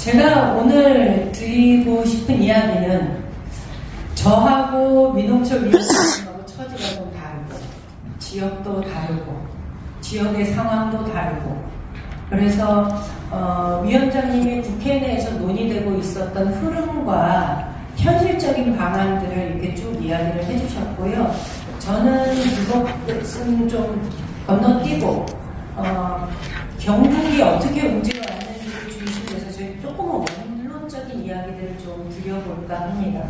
제가 오늘 드리고 싶은 이야기는 저하고 민홍철 위원장님하고 처지가 좀 다르고 지역도 다르고 지역의 상황도 다르고 그래서 위원장님이 국회 내에서 논의되고 있었던 흐름과 현실적인 방안들을 이렇게 쭉 이야기를 해주셨고요. 저는 그것은 좀 건너뛰고 경북이 어떻게 움직여왔는지를 중심으로 해서 저희 조금 원론적인 이야기들을 좀 드려볼까 합니다.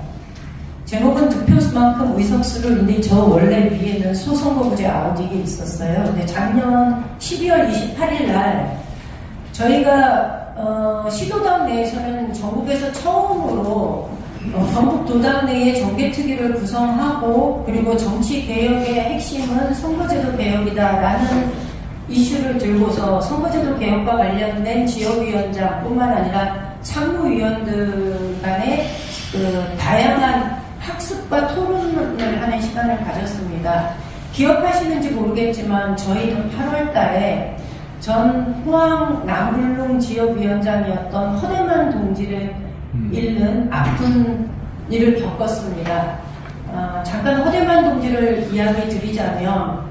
제목은 득표수만큼 의석수를 근데 저 원래 위에는 소선거구제 아우디게 있었어요. 근데 작년 12월 28일 날 저희가 시도당 내에서는 전국에서 처음으로 전국도당 내에 정개특위를 구성하고 그리고 정치개혁의 핵심은 선거제도 개혁이다라는 이슈를 들고서 선거제도 개혁과 관련된 지역위원장뿐만 아니라 상무위원들 간의 다양한 학습과 토론을 하는 시간을 가졌습니다. 기억하시는지 모르겠지만 저희는 8월 달에 전 포항 남불릉 지역위원장이었던 허대만 동지를 잃는 아픈 일을 겪었습니다. 잠깐 허대만 동지를 이야기 드리자면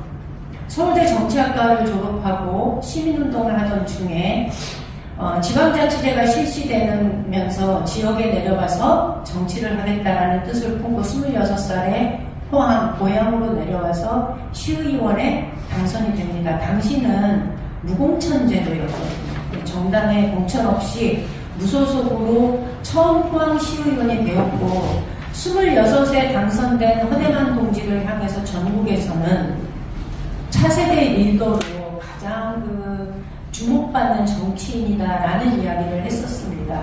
서울대 정치학과를 졸업하고 시민운동을 하던 중에 지방자치제가 실시되면서 지역에 내려가서 정치를 하겠다라는 뜻을 품고 26살에 포항 고향으로 내려와서 시의원에 당선이 됩니다. 당시는 무공천제도였거든요. 정당에 공천 없이 무소속으로 처음 포항 시의원이 되었고 26에 당선된 허대만 동지를 향해서 전국에서는 차세대 리더로 가장 주목받는 정치인이다라는 이야기를 했었습니다.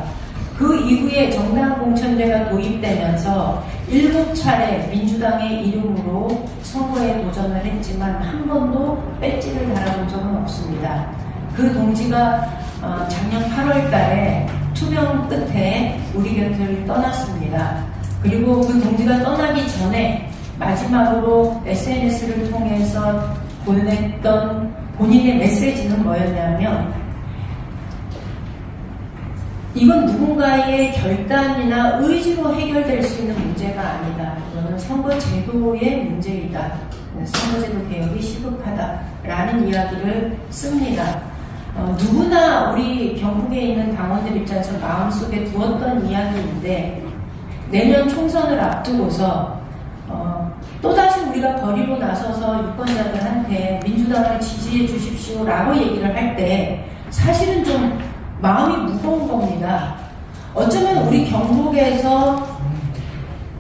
그 이후에 정당 공천제가 도입되면서 7차례 민주당의 이름으로 선거에 도전을 했지만 한 번도 배지를 달아본 적은 없습니다. 그 동지가 작년 8월 달에 투병 끝에 우리 곁을 떠났습니다. 그리고 그 동지가 떠나기 전에 마지막으로 SNS를 통해서 보냈던 본인의 메시지는 뭐였냐면 이건 누군가의 결단이나 의지로 해결될 수 있는 문제가 아니다. 이거는 선거제도의 문제이다. 선거제도 개혁이 시급하다라는 이야기를 씁니다. 누구나 우리 경북에 있는 당원들 입장에서 마음속에 두었던 이야기인데 내년 총선을 앞두고서 또다시 우리가 거리로 나서서 유권자들한테 민주당을 지지해 주십시오라고 얘기를 할 때 사실은 좀 마음이 무거운 겁니다. 어쩌면 우리 경북에서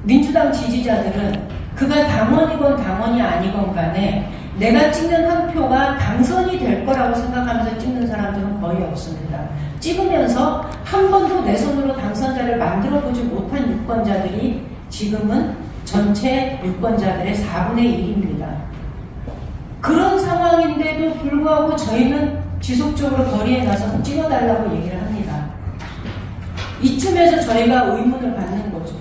민주당 지지자들은 그가 당원이건 당원이 아니건 간에 내가 찍는 한 표가 당선이 될 거라고 생각하면서 찍는 사람들은 거의 없습니다. 찍으면서 한 번도 내 손으로 당선자를 만들어보지 못한 유권자들이 지금은 전체 유권자들의 4분의 1입니다. 그런 상황인데도 불구하고 저희는 지속적으로 거리에 나서서 찍어달라고 얘기를 합니다. 이쯤에서 저희가 의문을 받는 거죠.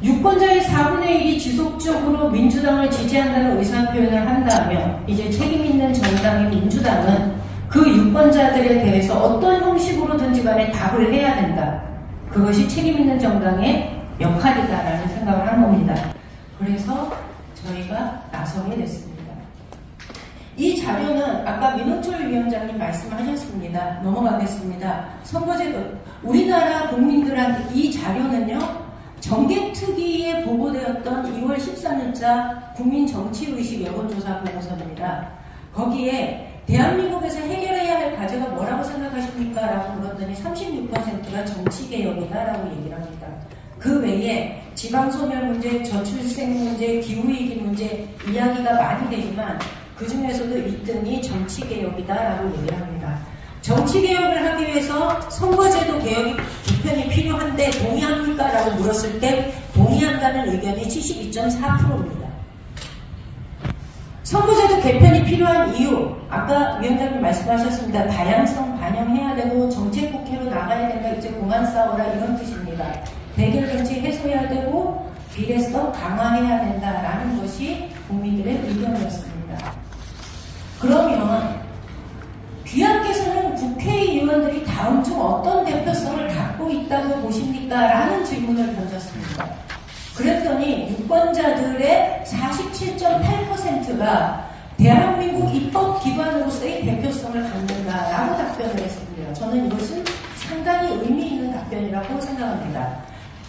유권자의 4분의 1이 지속적으로 민주당을 지지한다는 의사표현을 한다면 이제 책임있는 정당인 민주당은 그 유권자들에 대해서 어떤 형식으로든지 간에 답을 해야 된다. 그것이 책임있는 정당의 역할이다라는 생각을 한 겁니다. 그래서 저희가 나서게 됐습니다. 이 자료는 아까 민홍철 위원장님 말씀하셨습니다. 넘어가겠습니다. 선거제도 우리나라 국민들한테 이 자료는요. 정개특위에 보고되었던 2월 13일자 국민정치의식 여론조사 보고서입니다. 거기에 대한민국에서 해결해야 할 과제가 뭐라고 생각하십니까? 라고 물었더니 36%가 정치개혁이다 라고 얘기를 합니다. 그 외에 지방소멸 문제, 저출생 문제, 기후위기 문제 이야기가 많이 되지만 그 중에서도 1등이 정치개혁이다라고 얘기를 합니다. 정치개혁을 하기 위해서 선거제도 개혁이 개편이 필요한데 동의합니까? 라고 물었을 때 동의한다는 의견이 72.4%입니다. 선거제도 개편이 필요한 이유, 아까 위원장님 말씀하셨습니다. 다양성 반영해야 되고 정책국회로 나가야 된다. 이제 공안 싸워라 이런 뜻입니다. 대결정치 해소해야 되고 비례성 강화해야 된다라는 것이 국민들의 의견이었습니다. 그러면 귀하께서는 국회의원들이 다 다음 중 어떤 대표성을 갖고 있다고 보십니까? 라는 질문을 던졌습니다. 그랬더니 유권자들의 47.8%가 대한민국 입법기관으로서의 대표성을 갖는다라고 답변을 했습니다. 저는 이것은 상당히 의미 있는 답변이라고 생각합니다.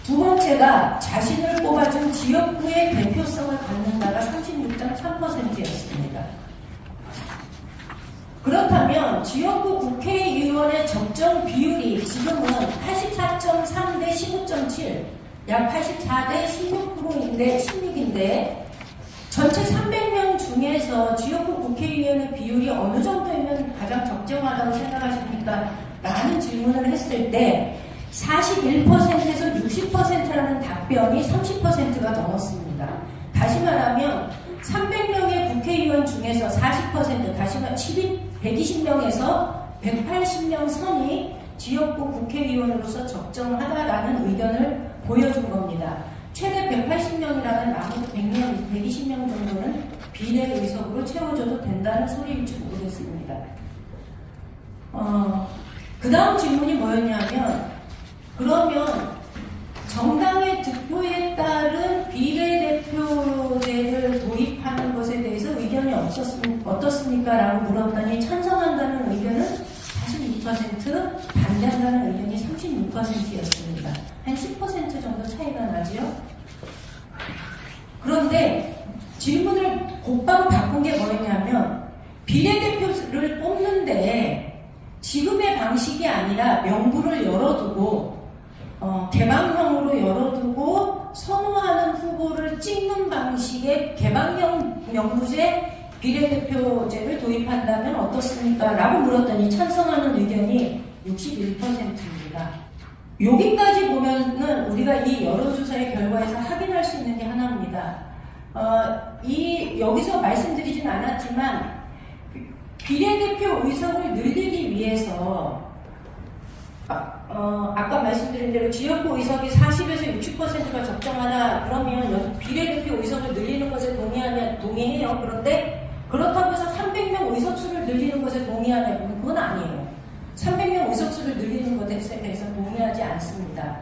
두 번째가 자신을 뽑아준 지역구의 대표성을 갖는다가 36.3%였습니다. 그렇다면 지역구 국회의원의 적정 비율이 지금은 84.3 대 15.7, 약 84 대 16%인데 전체 300명 중에서 지역구 국회의원의 비율이 어느 정도이면 가장 적정하다고 생각하십니까? 라는 질문을 했을 때 41%에서 60%라는 답변이 30%가 넘었습니다. 다시 말하면 300명의 국회의원 중에서 40%, 다시 말하면 120명에서 180명 선이 지역구 국회의원으로서 적정하다라는 의견을 보여준 겁니다. 최대 180명이라는 나머지 100명, 120명 정도는 비례의석으로 채워줘도 된다는 소리일지 모르겠습니다. 그 다음 질문이 뭐였냐면, 그러면 정당의 득표에 따른 비례대표제를 도입하는 것에 대해서 의견이 어떻습니까? 라고 물었더니 찬성한다는 의견은 42%, 반대한다는 의견이 36%였습니다. 한 10% 정도 차이가 나지요? 그런데 질문을 곧바로 바꾼 게 뭐였냐면 비례대표를 뽑는데 지금의 방식이 아니라 명부를 열어두고 개방형으로 열어두고 선호하는 후보를 찍는 방식의 개방형 명부제 비례대표제를 도입한다면 어떻습니까? 라고 물었더니 찬성하는 의견이 61%입니다. 여기까지 보면은 우리가 이 여론조사의 결과에서 확인할 수 있는 게 하나입니다. 여기서 말씀드리진 않았지만 비례대표 의석을 늘리기 위해서 아까 말씀드린 대로 지역구 의석이 40에서 60%가 적정하다 그러면 비례대표 의석을 늘리는 것에 동의해요. 그런데 그렇다고 해서 300명 의석수를 늘리는 것에 동의하냐면 그건 아니에요. 300명 의석수를 늘리는 것에 대해서 동의하지 않습니다.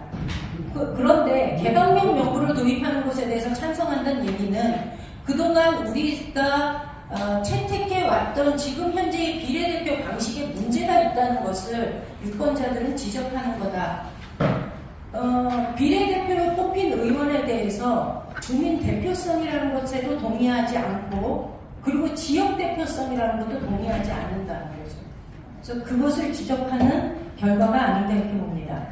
그런데 개방형 명부를 도입하는 것에 대해서 찬성한다는 얘기는 그동안 우리가 채택해왔던 지금 현재의 비례대표 방식에 문제가 있다는 것을 유권자들은 지적하는 거다. 비례대표로 뽑힌 의원에 대해서 주민 대표성이라는 것에도 동의하지 않고 그리고 지역 대표성이라는 것도 동의하지 않는다는 거죠. 그래서 그것을 지적하는 결과가 아닌가 이렇게 봅니다.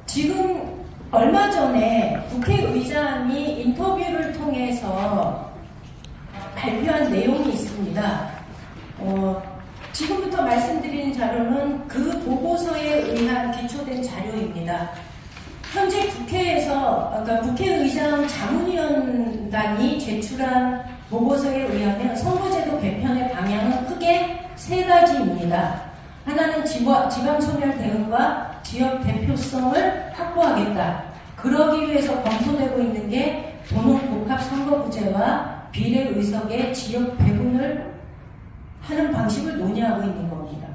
지금 얼마 전에 국회의장이 인터뷰를 통해서 발표한 내용이 있습니다. 지금부터 말씀드리는 자료는 그 보고서에 의한 기초된 자료입니다. 현재 국회에서, 그러니까 국회의장 자문위원단이 제출한 보고서에 의하면 선거제도 개편의 방향은 크게 세 가지입니다. 하나는 지방소멸 대응과 지역 대표성을 확보하겠다. 그러기 위해서 검토되고 있는 게 도농복합선거구제와 비례의석의 지역 배분을 하는 방식을 논의하고 있는 겁니다.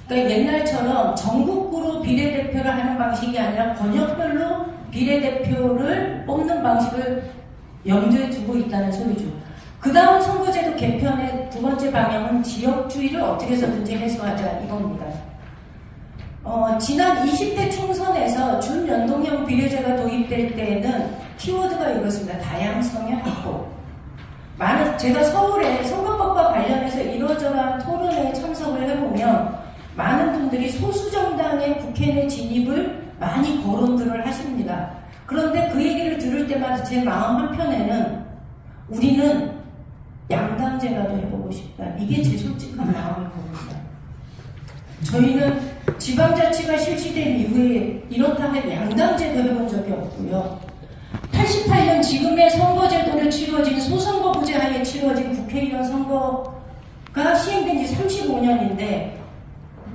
그러니까 옛날처럼 전국구로 비례대표를 하는 방식이 아니라 권역별로 비례대표를 뽑는 방식을 염두에 두고 있다는 소리죠. 그 다음 선거제도 개편의 두 번째 방향은 지역주의를 어떻게 해서든지 해소하자 이겁니다. 지난 20대 총선에서 준연동형 비례제가 도입될 때에는 키워드가 이것입니다. 다양성의 확보. 제가 서울에 선거법과 관련해서 이러저러한 토론회에 참석을 해보면 많은 분들이 소수정당의 국회 내 진입을 많이 거론들을 하십니다. 그런데 그 얘기를 들을 때마다 제 마음 한편에는 우리는 양당제라도 해보고 싶다. 이게 제 솔직한 마음이 봅니다. 저희는 지방자치가 실시된 이후에 이렇다 할 양당제도 해본 적이 없고요. 88년 지금의 선거제도를 치러진 소선거구제 하에 치러진 국회의원 선거가 시행된 지 35년인데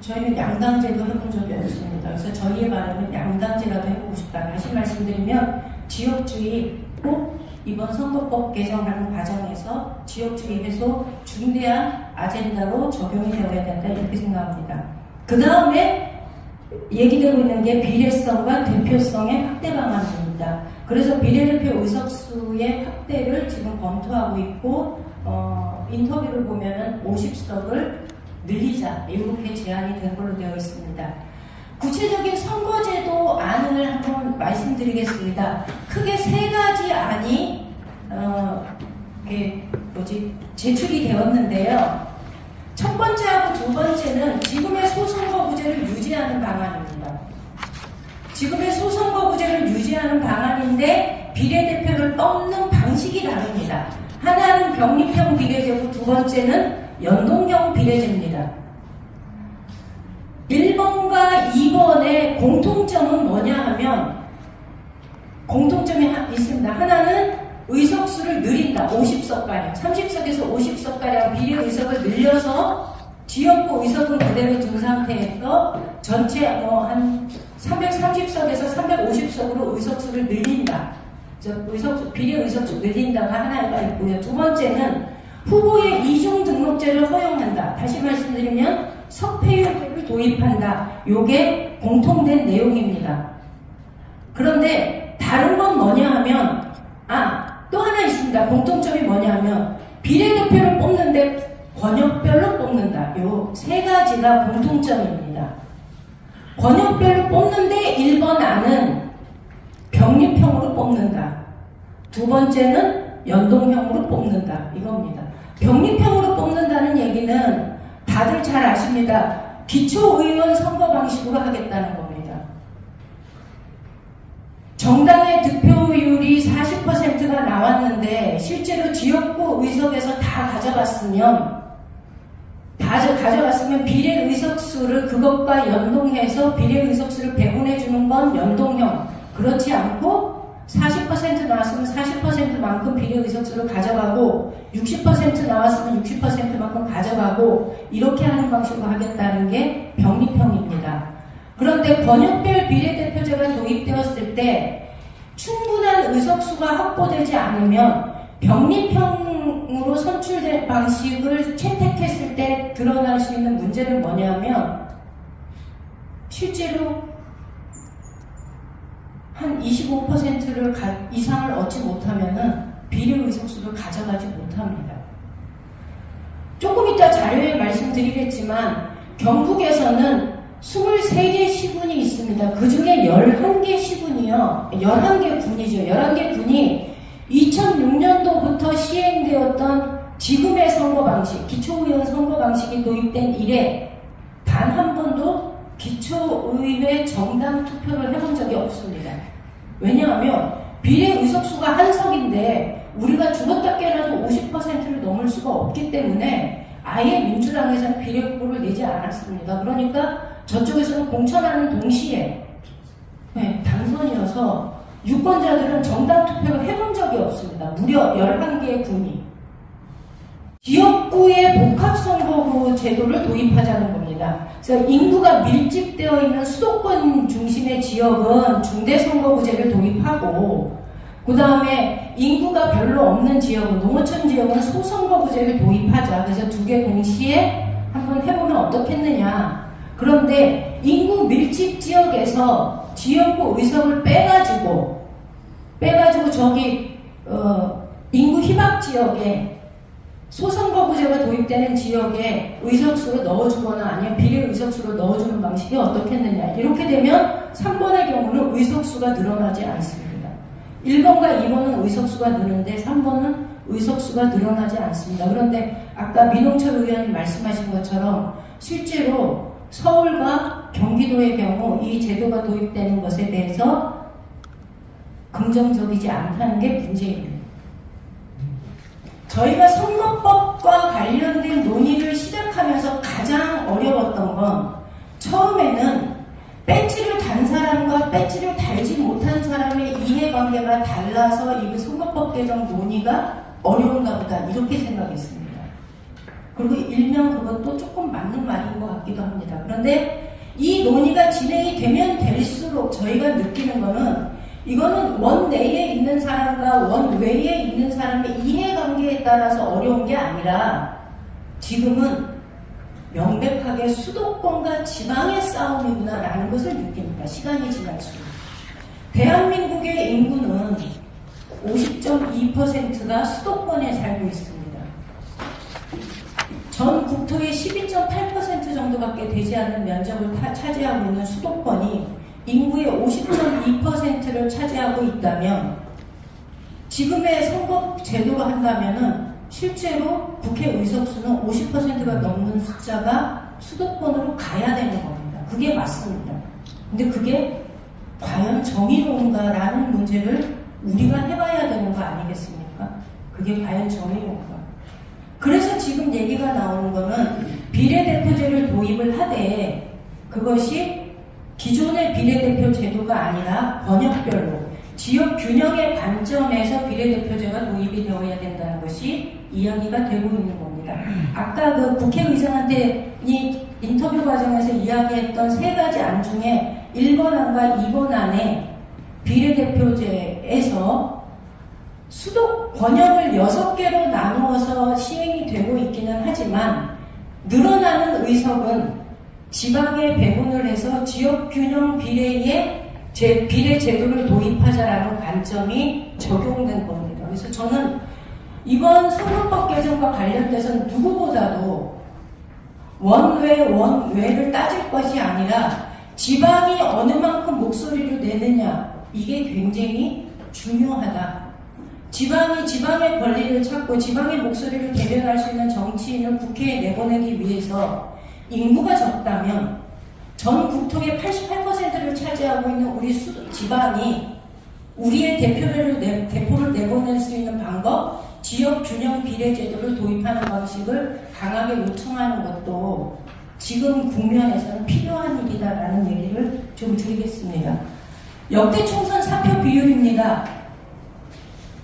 저희는 양당제도 해본 적이 없습니다. 그래서 저희의 바람은 양당제라도 해보고 싶다. 다시 말씀드리면 지역주의 꼭 이번 선거법 개정하는 과정에서 지역주의 해소 중대한 아젠다로 적용이 되어야 된다 이렇게 생각합니다. 그 다음에 얘기되고 있는 게 비례성과 대표성의 확대 방안입니다. 그래서 비례대표 의석수의 확대를 지금 검토하고 있고 인터뷰를 보면은 50석을 늘리자 이렇게 제안이 된 걸로 되어 있습니다. 구체적인 선거제도 안을 한번 말씀드리겠습니다. 크게 세 가지 안이 제출이 되었는데요. 첫 번째하고 두 번째는 지금의 소선거구제를 유지하는 방안입니다. 지금의 소선거구제를 유지하는 방안인데 비례대표를 뽑는 방식이 다릅니다. 하나는 병립형 비례제고 두 번째는 연동형 비례제입니다. 1번과 2번의 공통점은 뭐냐 하면 공통점이 있습니다. 하나는 의석수를 늘린다. 50석가량, 30석에서 50석가량 비례 의석을 늘려서 지역구 의석은 그대로 둔 상태에서 전체 한 330석에서 350석으로 의석수를 늘린다. 비례 의석수 늘린다가 하나가 있고요. 두 번째는 후보의 이중 등록제를 허용한다. 다시 말씀드리면 석패율을 도입한다. 요게 공통된 내용입니다. 그런데 다른 건 뭐냐 하면 또 하나 있습니다. 공통점이 뭐냐 하면 비례대표를 뽑는데 권역별로 뽑는다. 요 세 가지가 공통점입니다. 권역별로 뽑는데 1번 안은 병립형으로 뽑는다. 두 번째는 연동형으로 뽑는다. 이겁니다. 병립형으로 뽑는다는 얘기는 다들 잘 아십니다. 기초의원 선거 방식으로 하겠다는 겁니다. 정당의 득표율이 40%가 나왔는데 실제로 지역구 의석에서 다 가져갔으면 비례 의석수를 그것과 연동해서 비례 의석수를 배분해 주는 건 연동형. 그렇지 않고 40% 나왔으면 40%만큼 비례 의석수를 가져가고 60% 나왔으면 60%만큼 가져가고 이렇게 하는 방식으로 하겠다는 게 병립형입니다. 그런데 권역별 비례대표제가 도입되었을 때 충분한 의석수가 확보되지 않으면 병립형으로 선출된 방식을 채택했을 때 드러날 수 있는 문제는 뭐냐면 실제로 한 25%를 이상을 얻지 못하면은 비례 의석수를 가져가지 못합니다. 조금 이따 자료에 말씀드리겠지만 경북에서는 23개 시군이 있습니다. 그 중에 11개 시군이요. 11개 군이죠. 11개 군이 2006년도부터 시행되었던 지금의 선거 방식, 기초의원 선거 방식이 도입된 이래 단 한 번도 기초의회 정당 투표를 해본 적이 없습니다. 왜냐하면 비례 의석수가 한 석인데 우리가 죽었다 깨어나도 50%를 넘을 수가 없기 때문에 아예 민주당에서는 비례 후보를 내지 않았습니다. 그러니까 저쪽에서는 공천하는 동시에 당선이어서 유권자들은 정당 투표를 해본 적이 없습니다. 무려 11개의 군이. 지역구의 복합선거구 제도를 도입하자는 겁니다. 그래서 인구가 밀집되어 있는 수도권 중심의 지역은 중대선거구제를 도입하고 그 다음에 인구가 별로 없는 지역은 농어촌 지역은 소선거구제를 도입하자. 그래서 두 개 동시에 한번 해보면 어떻겠느냐. 그런데 인구 밀집 지역에서 지역구 의석을 빼가지고 저기 인구 희박 지역에 소선거구제가 도입되는 지역에 의석수를 넣어주거나 아니면 비례 의석수를 넣어주는 방식이 어떻겠느냐. 이렇게 되면 3번의 경우는 의석수가 늘어나지 않습니다. 1번과 2번은 의석수가 느는데 3번은 의석수가 늘어나지 않습니다. 그런데 아까 민홍철 의원이 말씀하신 것처럼 실제로 서울과 경기도의 경우 이 제도가 도입되는 것에 대해서 긍정적이지 않다는 게 문제입니다. 저희가 선거법과 관련된 논의를 시작하면서 가장 어려웠던 건 처음에는 배지를 단 사람과 배지를 달지 못한 사람의 이해관계가 달라서 이 선거법 개정 논의가 어려운가 보다 이렇게 생각했습니다. 그리고 일명 그것도 조금 맞는 말인 것 같기도 합니다. 그런데 이 논의가 진행이 되면 될수록 저희가 느끼는 거는 이거는 원 내에 있는 사람과 원 외에 있는 사람의 이해관계에 따라서 어려운 게 아니라 지금은 명백하게 수도권과 지방의 싸움이구나라는 것을 느낍니다. 시간이 지날수록. 대한민국의 인구는 50.2%가 수도권에 살고 있습니다. 전 국토의 12.8% 정도밖에 되지 않는 면적을 차지하고 있는 수도권이 인구의 50.2%를 차지하고 있다면 지금의 선거 제도로 한다면은 실제로 국회 의석수는 50%가 넘는 숫자가 수도권으로 가야 되는 겁니다. 그게 맞습니다. 근데 그게 과연 정의로운가라는 문제를 우리가 해봐야 되는 거 아니겠습니까? 그게 과연 정의로운가? 그래서 지금 얘기가 나오는 거는 비례대표제를 도입을 하되 그것이 기존의 비례대표 제도가 아니라 번역별로 지역 균형의 관점에서 비례대표제가 도입이 되어야 된다는 것이 이야기가 되고 있는 겁니다. 아까 그 국회의장한테 인터뷰 과정에서 이야기했던 세 가지 안 중에 1번안과 2번안에 비례대표제에서 수도 번역을 6개로 나누어서 시행이 되고 있기는 하지만 늘어나는 의석은 지방에 배분을 해서 지역균형 비례의 비례 제도를 도입하자라는 관점이 적용된 겁니다. 그래서 저는 이번 선거법 개정과 관련돼서는 누구보다도 원외, 원외를 따질 것이 아니라 지방이 어느 만큼 목소리를 내느냐 이게 굉장히 중요하다. 지방이 지방의 권리를 찾고 지방의 목소리를 대변할 수 있는 정치인을 국회에 내보내기 위해서 인구가 적다면 전 국토의 88%를 차지하고 있는 우리 지방이 우리의 대표를 내보낼 수 있는 방법, 지역 균형 비례 제도를 도입하는 방식을 강하게 요청하는 것도 지금 국면에서는 필요한 일이다라는 얘기를 좀 드리겠습니다. 역대 총선 사표 비율입니다.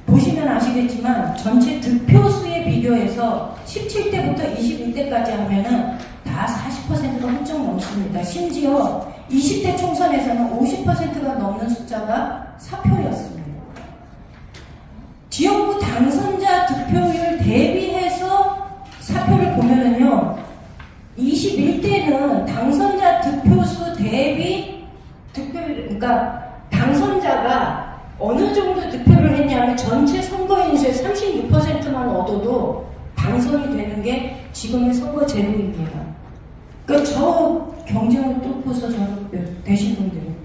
보시면 아시겠지만 전체 득표수에 비교해서 17대부터 21대까지 하면은 다 40%가 훌쩍 넘습니다. 심지어 20대 총선에서는 50%가 넘는 숫자가 사표였습니다. 지역구 당선자 득표율 대비해서 사표를 보면은요, 21대는 당선자 득표수 대비 득표율, 그러니까 당선자가 어느 정도 득표를 했냐면 전체 선거인수의 36%만 얻어도 당선이 되는 게 지금의 선거 제도입니다. 그러니까 저 경쟁을 뚫고서 되신 분들입니다.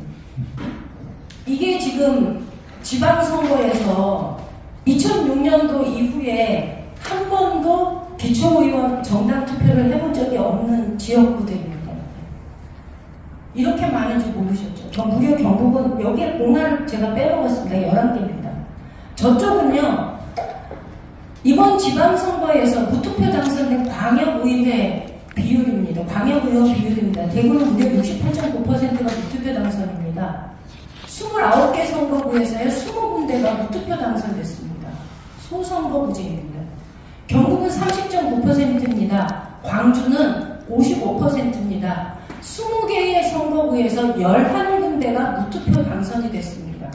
이게 지금 지방선거에서 2006년도 이후에 한 번도 기초의원 정당 투표를 해본 적이 없는 지역구들입니다. 이렇게 많은지 모르셨죠? 저 무려 경북은 여기에 공화를 제가 빼먹었습니다. 11개입니다. 저쪽은요, 이번 지방선거에서 무투표 당선된 광역의회 비율입니다. 광역의원 비율입니다. 대구는 무려 68.9%가 무투표 당선입니다. 29개 선거구에서의 20군데가 무투표 당선됐습니다. 소선거구제입니다. 경북은 30.9%입니다. 광주는 55%입니다. 20개의 선거구에서 11군데가 무투표 당선이 됐습니다.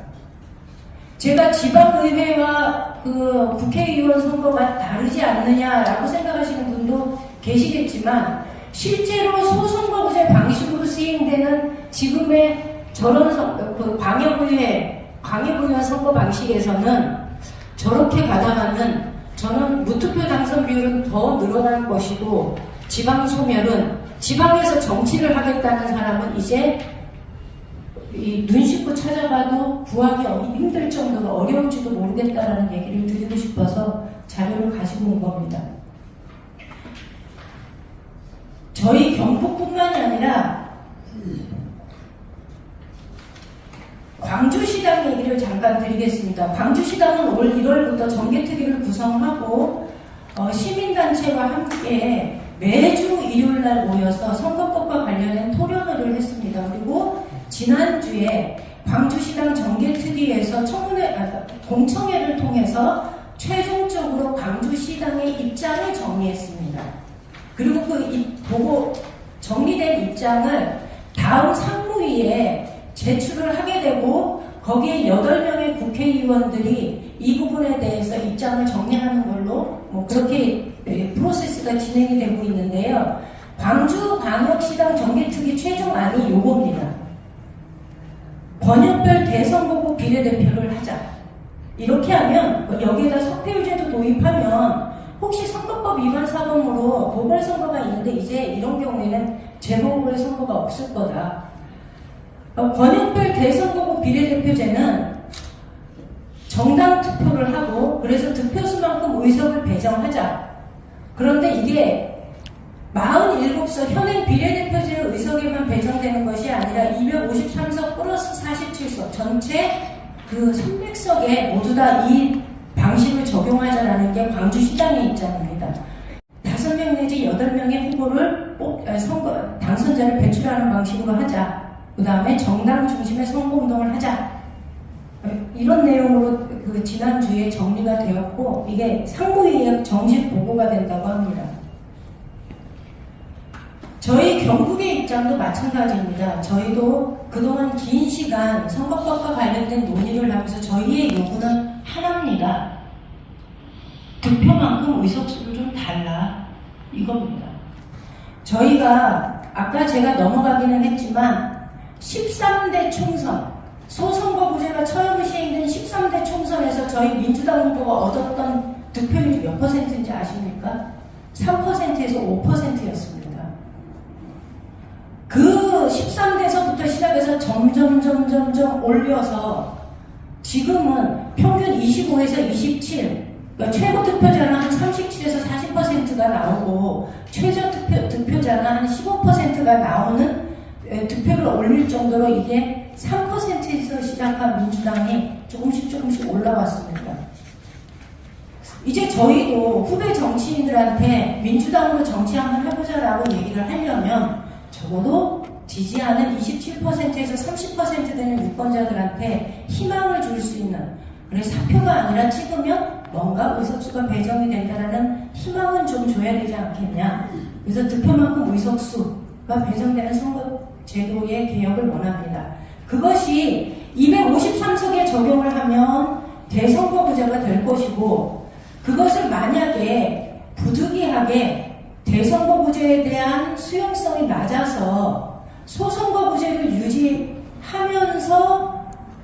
제가 지방의회와 그 국회의원 선거가 다르지 않느냐라고 생각하시는 분도 계시겠지만 실제로 소선거구제 방식으로 시행되는 지금의 저런 그 광역의원 선거 방식에서는 저렇게 가다가는 저는 무투표 당선 비율은 더 늘어날 것이고 지방 소멸은 지방에서 정치를 하겠다는 사람은 이제 눈 씻고 찾아봐도 구하기 힘들 정도로 어려울지도 모르겠다라는 얘기를 드리고 싶어서 자료를 가지고 온 겁니다. 저희 경북뿐만이 아니라 광주시당 얘기를 잠깐 드리겠습니다. 광주시당은 올 1월부터 정개특위를 구성하고 시민단체와 함께 매주 일요일날 모여서 선거법과 관련된 토론회를 했습니다. 그리고 지난주에 광주시당 정개특위에서 공청회를 통해서 최종적으로 광주시당의 입장을 정리했습니다. 그리고 보고 정리된 입장을 다음 상무위에 제출을 하게 되고 거기에 8명의 국회의원들이 이 부분에 대해서 입장을 정리하는 걸로 그렇게 프로세스가 진행이 되고 있는데요. 광주광역시당 정개특위 최종안이 요겁니다. 권역별 대선거구 비례대표를 하자. 이렇게 하면 여기에다 석패율제도 도입하면 혹시 선거법 위반 사범으로 보궐선거가 있는데 이제 이런 경우에는 재보궐선거가 없을 거다. 권역별 대선거구 비례대표제는 정당 투표를 하고 그래서 득표수만큼 의석을 배정하자. 그런데 이게 47석 현행 비례대표제 의석에만 배정되는 것이 아니라 253석 플러스 47석 전체 그 300석에 모두 다 이 방식을 적용하자라는 게 광주시당의 입장입니다. 5명 내지 8명의 후보를 당선자를 배출하는 방식으로 하자. 그 다음에 정당 중심의 선거운동을 하자. 이런 내용으로 그 지난주에 정리가 되었고 이게 상무위에 정식 보고가 된다고 합니다. 저희 경북의 입장도 마찬가지입니다. 저희도 그동안 긴 시간 선거법과 관련된 논의를 하면서 저희의 요구는 하나입니다. 득표만큼 의석수를 좀 달라. 이겁니다. 저희가 아까 제가 넘어가기는 했지만 13대 총선, 소선거구제가 처음 시행된 13대 총선에서 저희 민주당 후보가 얻었던 득표율이 몇 %인지 아십니까? 3%에서 5%였습니다. 그 13대에서부터 시작해서 점점 올려서 지금은 평균 25에서 27, 그러니까 최고 득표자는 한 37에서 40%가 나오고 최저 득표자는 한 15%가 나오는 득표를 올릴 정도로 이게 3%에서 시작한 민주당이 조금씩 올라왔습니다. 이제 저희도 후배 정치인들한테 민주당으로 정치 한번 해보자라고 얘기를 하려면 적어도 지지하는 27%에서 30% 되는 유권자들한테 희망을 줄 수 있는, 그래 사표가 아니라 찍으면 뭔가 의석수가 배정이 된다는 희망은 좀 줘야 되지 않겠냐. 그래서 득표만큼 의석수가 배정되는 선거제도의 개혁을 원합니다. 그것이 253석에 적용을 하면 대선거구제가 될 것이고, 그것을 만약에 부득이하게 대선거구제에 대한 수용성이 낮아서 소선거구제를 유지하면서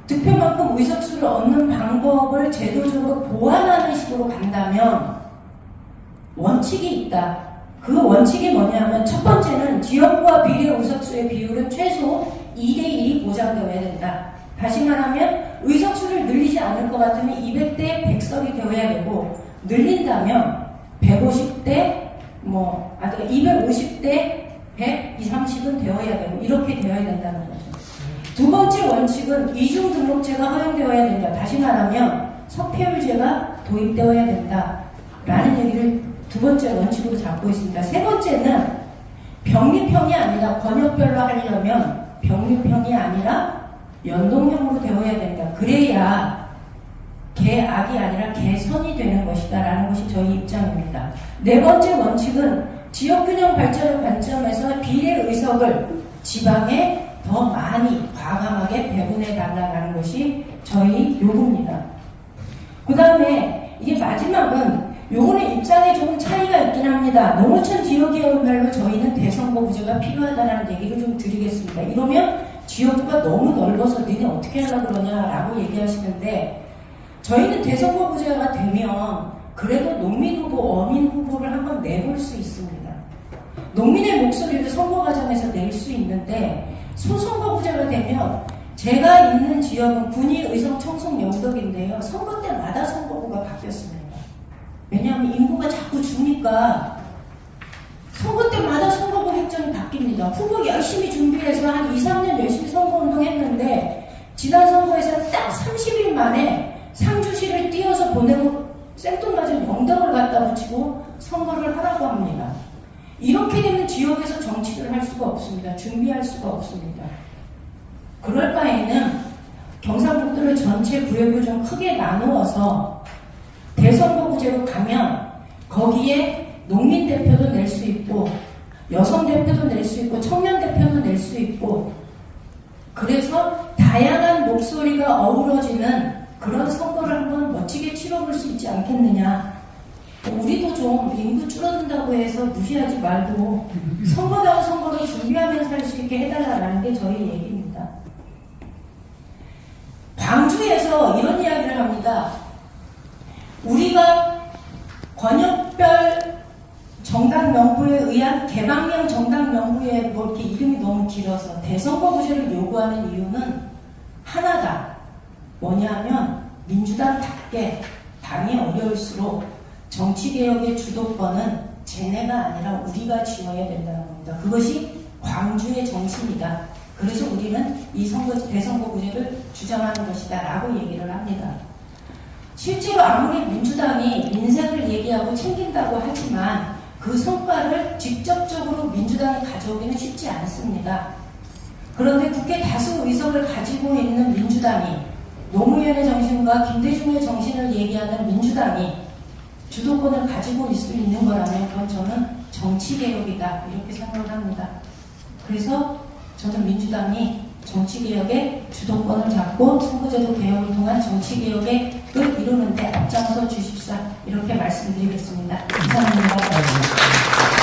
득표만큼 의석수를 얻는 방법을 제도적으로 보완하는 식으로 간다면 원칙이 있다. 그 원칙이 뭐냐면 첫 번째는 지역구와 비례 의석수의 비율은 최소 2대1이 보장되어야 된다. 다시 말하면 의석수를 늘리지 않을 것 같으면 200대 100석이 되어야 되고, 늘린다면 150대 250대 100, 230은 되어야 되고 이렇게 되어야 된다는 거죠. 두 번째 원칙은 이중등록제가 허용되어야 된다. 다시 말하면 석패율제가 도입되어야 된다. 라는 얘기를 두 번째 원칙으로 잡고 있습니다. 세 번째는 병립형이 아니라 권역별로 하려면 병립형이 아니라 연동형으로 되어야 된다. 그래야 개악이 아니라 개선이 되는 것이다 라는 것이 저희 입장입니다. 네 번째 원칙은 지역균형 발전의 관점에서 비례의석을 지방에 더 많이 과감하게 배분해 달라는 것이 저희 요구입니다. 그 다음에 이게 마지막은 요거는 입장에 조금 차이가 있긴 합니다. 농어촌 지역계열별로 저희는 대선거구제가 필요하다는 얘기를 좀 드리겠습니다. 이러면 지역구가 너무 넓어서 너네 어떻게 하려고 그러냐라고 얘기하시는데, 저희는 대선거구제가 되면 그래도 농민 후보, 어민 후보를 한번 내볼 수 있습니다. 농민의 목소리를 선거 과정에서 낼 수 있는데, 소선거구제가 되면 제가 있는 지역은 군위 의성 청송 영덕인데요. 선거 때마다 선거구가 바뀌었습니다. 왜냐하면 인구가 자꾸 주니까 선거 때마다 선거구 획정이 바뀝니다. 후보 열심히 준비해서 한 2, 3년 열심히 선거운동 했는데 지난 선거에서 딱 30일 만에 상주시를 띄어서 보내고 생뚱맞은 영덕을 갖다 붙이고 선거를 하라고 합니다. 이렇게 되는 지역에서 정치를 할 수가 없습니다. 준비할 수가 없습니다. 그럴 바에는 경상북도를 전체 구역을 좀 크게 나누어서 대선거구제로 가면 거기에 농민 대표도 낼 수 있고 여성 대표도 낼 수 있고 청년 대표도 낼 수 있고, 그래서 다양한 목소리가 어우러지는 그런 선거를 한번 멋지게 치러볼 수 있지 않겠느냐. 우리도 좀 인구 줄어든다고 해서 무시하지 말고 선거다운 선거를 준비하면서 할 수 있게 해달라는 게 저희 얘기입니다. 광주에서 이런 이야기를 합니다. 우리가 권역별 정당 명부에 의한 개방형 정당 명부에 뭐 이렇게 이름이 너무 길어서 대선거구제를 요구하는 이유는 하나다. 뭐냐면 민주당답게 당이 어려울수록 정치개혁의 주도권은 쟤네가 아니라 우리가 쥐어야 된다는 겁니다. 그것이 광주의 정치입니다. 그래서 우리는 이 대선거구제를 주장하는 것이다 라고 얘기를 합니다. 실제로 아무리 민주당이 민생을 얘기하고 챙긴다고 하지만 그 성과를 직접적으로 민주당이 가져오기는 쉽지 않습니다. 그런데 국회 다수 의석을 가지고 있는 민주당이 노무현의 정신과 김대중의 정신을 얘기하는 민주당이 주도권을 가지고 있을 수 있는 거라면 그건 저는 정치개혁이다 이렇게 생각을 합니다. 그래서 저는 민주당이 정치개혁의 주도권을 잡고 선거제도 개혁을 통한 정치개혁을 이루는데 앞장서 주십사 이렇게 말씀드리겠습니다. 감사합니다.